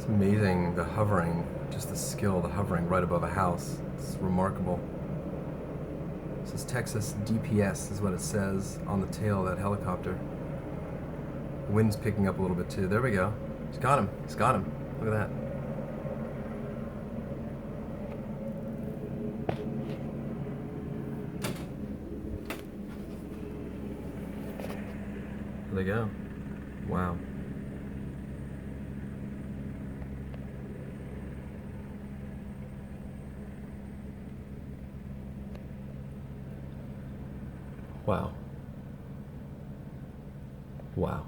It's amazing, the hovering, just the skill, the hovering right above a house. It's remarkable. It says Texas DPS is what it says on the tail of that helicopter. The wind's picking up a little bit too. There we go. He's got him. He's got him. Look at that. There they go. Wow. Wow. Wow.